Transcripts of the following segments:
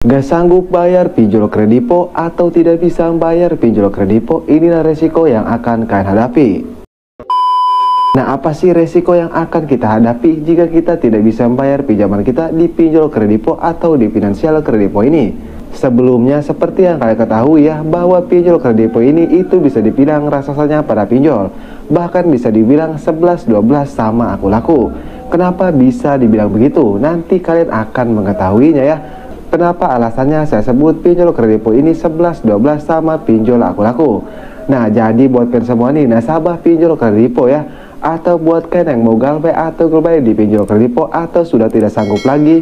Gak sanggup bayar pinjol kredipo atau tidak bisa bayar pinjol kredipo, inilah resiko yang akan kalian hadapi. Nah, apa sih resiko yang akan kita hadapi jika kita tidak bisa membayar pinjaman kita di pinjol kredipo atau di finansial kredipo ini? Sebelumnya, seperti yang kalian ketahui ya, bahwa pinjol kredipo ini itu bisa dibilang raksasanya pada pinjol. Bahkan bisa dibilang 11-12 sama aku laku. Kenapa bisa dibilang begitu? Nanti kalian akan mengetahuinya ya. Kenapa alasannya saya sebut pinjol kredipo ini 11-12 sama pinjol aku laku. Nah, jadi buat kalian semua nih nasabah pinjol kredipo ya, atau buat kalian yang mau galbay atau galbay di pinjol kredipo atau sudah tidak sanggup lagi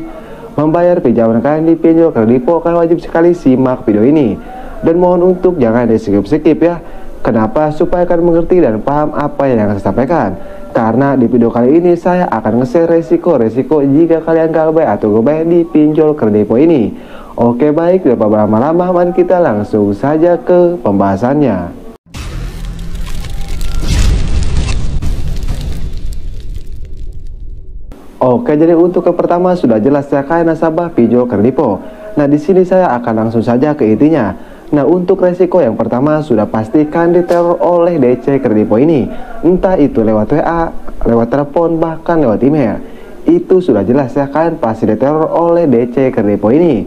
membayar pinjaman kalian di pinjol kredipo, kalian wajib sekali simak video ini. Dan mohon untuk jangan di skip-skip ya. Kenapa? Supaya kalian mengerti dan paham apa yang saya sampaikan. Karena di video kali ini saya akan nge-share resiko-resiko jika kalian galbay atau galbay di pinjol kredipo ini. Oke, baik, tanpa berlama-lama, mari kita langsung saja ke pembahasannya. Oke, jadi untuk yang pertama sudah jelas ya, kalian nasabah pinjol kredipo. Nah, di sini saya akan langsung saja ke intinya. Nah, untuk resiko yang pertama sudah pastikan diteror oleh DC kredipo ini. Entah itu lewat WA, lewat telepon, bahkan lewat email. Itu sudah jelas ya, kalian pasti diteror oleh DC kredipo ini.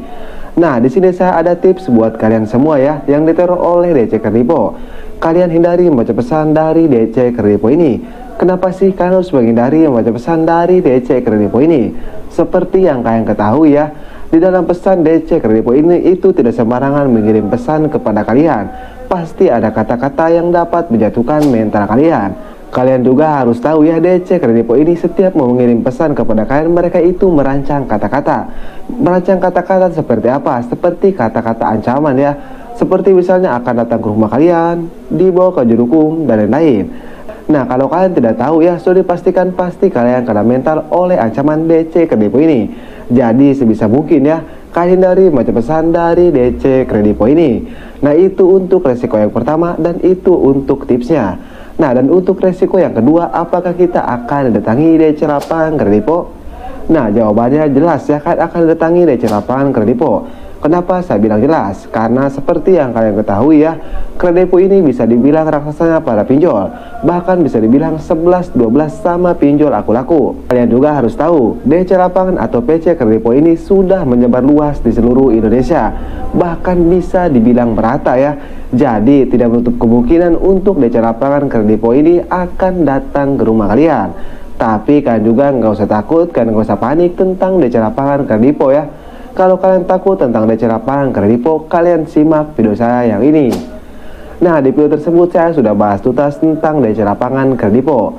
Nah, di sini saya ada tips buat kalian semua ya yang diteror oleh DC kredipo. Kalian hindari membaca pesan dari DC kredipo ini. Kenapa sih kalian harus menghindari membaca pesan dari DC kredipo ini? Seperti yang kalian ketahui ya, di dalam pesan DC kredipo ini itu tidak sembarangan mengirim pesan kepada kalian. Pasti ada kata-kata yang dapat menjatuhkan mental kalian. Kalian juga harus tahu ya, DC kredipo ini setiap mau mengirim pesan kepada kalian, mereka itu merancang kata-kata. Merancang kata-kata seperti apa? Seperti kata-kata ancaman ya. Seperti misalnya akan datang ke rumah kalian, dibawa ke juru hukum, dan lain-lain. Nah, kalau kalian tidak tahu ya, sudah dipastikan pasti kalian kena mental oleh ancaman DC kredipo ini. Jadi sebisa mungkin ya, kalian hindari membaca pesan dari DC kredipo ini. Nah, itu untuk resiko yang pertama dan itu untuk tipsnya. Nah, dan untuk resiko yang kedua, apakah kita akan datangi DC lapangan kredipo? Nah, jawabannya jelas ya, kalian akan datangi DC lapangan kredipo. Kenapa saya bilang jelas? Karena seperti yang kalian ketahui ya, kredipo ini bisa dibilang raksasanya para pinjol. Bahkan bisa dibilang 11-12 sama pinjol aku laku. Kalian juga harus tahu, DC lapangan atau PC kredipo ini sudah menyebar luas di seluruh Indonesia. Bahkan bisa dibilang merata ya. Jadi tidak menutup kemungkinan untuk DC lapangan kredipo ini akan datang ke rumah kalian. Tapi kalian juga nggak usah takut, kalian nggak usah panik tentang DC lapangan kredipo ya. Kalau kalian takut tentang DC lapangan kredipo, kalian simak video saya yang ini. Nah, di video tersebut saya sudah bahas tuntas tentang DC lapangan kredipo.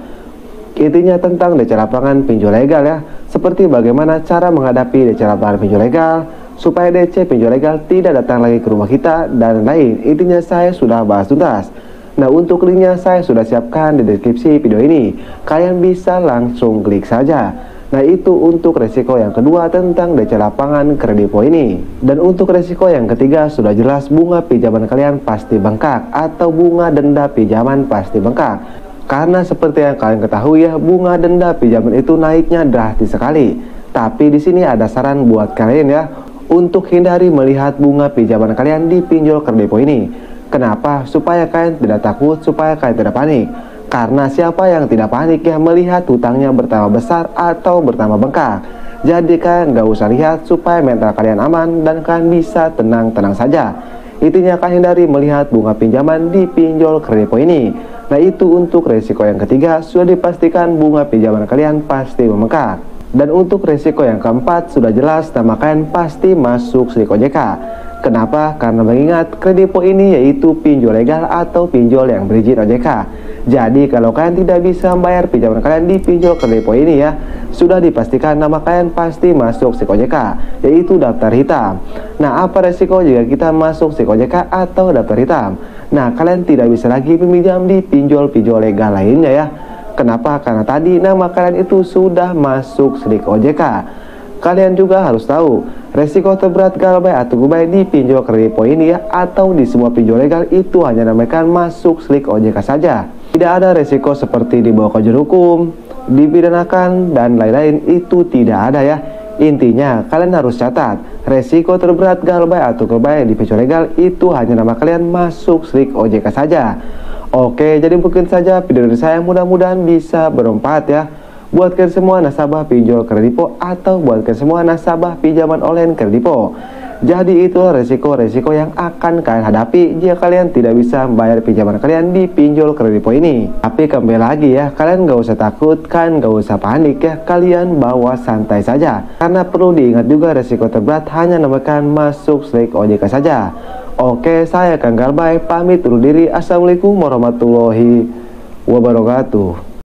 Intinya tentang DC lapangan pinjol legal ya. Seperti bagaimana cara menghadapi DC lapangan pinjol legal, supaya DC pinjol legal tidak datang lagi ke rumah kita, dan lain. Intinya saya sudah bahas tuntas. Nah, untuk linknya saya sudah siapkan di deskripsi video ini. Kalian bisa langsung klik saja. Nah, itu untuk resiko yang kedua tentang DC lapangan kredipo ini. Dan untuk resiko yang ketiga sudah jelas, bunga pinjaman kalian pasti bengkak atau bunga denda pinjaman pasti bengkak. Karena seperti yang kalian ketahui ya, bunga denda pinjaman itu naiknya drastis sekali. Tapi di sini ada saran buat kalian ya, untuk hindari melihat bunga pinjaman kalian di pinjol kredipo ini. Kenapa? Supaya kalian tidak takut, supaya kalian tidak panik. Karena siapa yang tidak panik ya melihat hutangnya bertambah besar atau bertambah bengkak. Jadi kalian gak usah lihat, supaya mental kalian aman dan kalian bisa tenang-tenang saja. Intinya kalian hindari melihat bunga pinjaman di pinjol kredipo ini. Nah, itu untuk resiko yang ketiga, sudah dipastikan bunga pinjaman kalian pasti membengkak. Dan untuk resiko yang keempat sudah jelas, nama kalian pasti masuk slik OJK. Kenapa? Karena mengingat kredipo ini yaitu pinjol legal atau pinjol yang berizin OJK. Jadi kalau kalian tidak bisa membayar pinjaman kalian di pinjol kredipo ini ya, sudah dipastikan nama kalian pasti masuk slik OJK, yaitu daftar hitam. Nah, apa resiko jika kita masuk slik OJK atau daftar hitam? Nah, kalian tidak bisa lagi meminjam di pinjol-pinjol legal lainnya ya. Kenapa? Karena tadi nama kalian itu sudah masuk slik OJK. Kalian juga harus tahu, resiko terberat galbay atau galbay di pinjol kredipo ini ya, atau di semua pinjol legal itu hanya dinamakan masuk slik OJK saja. Tidak ada resiko seperti dibawa ke juru hukum, dipidanakan, dan lain-lain, itu tidak ada ya. Intinya, kalian harus catat, resiko terberat galbay atau galbay di pinjol legal itu hanya nama kalian masuk slik OJK saja. Oke, jadi mungkin saja video dari saya, mudah-mudahan bisa bermanfaat ya buat kalian semua nasabah pinjol Kredipo atau buat kalian semua nasabah pinjaman online Kredipo. Jadi itu resiko-resiko yang akan kalian hadapi jika kalian tidak bisa membayar pinjaman kalian di pinjol Kredipo ini. Tapi kembali lagi ya, kalian gak usah takut, kan gak usah panik ya, kalian bawa santai saja. Karena perlu diingat juga resiko terberat hanya namakan masuk slik OJK saja. Oke, saya Kang Galbay pamit undur diri. Assalamualaikum warahmatullahi wabarakatuh.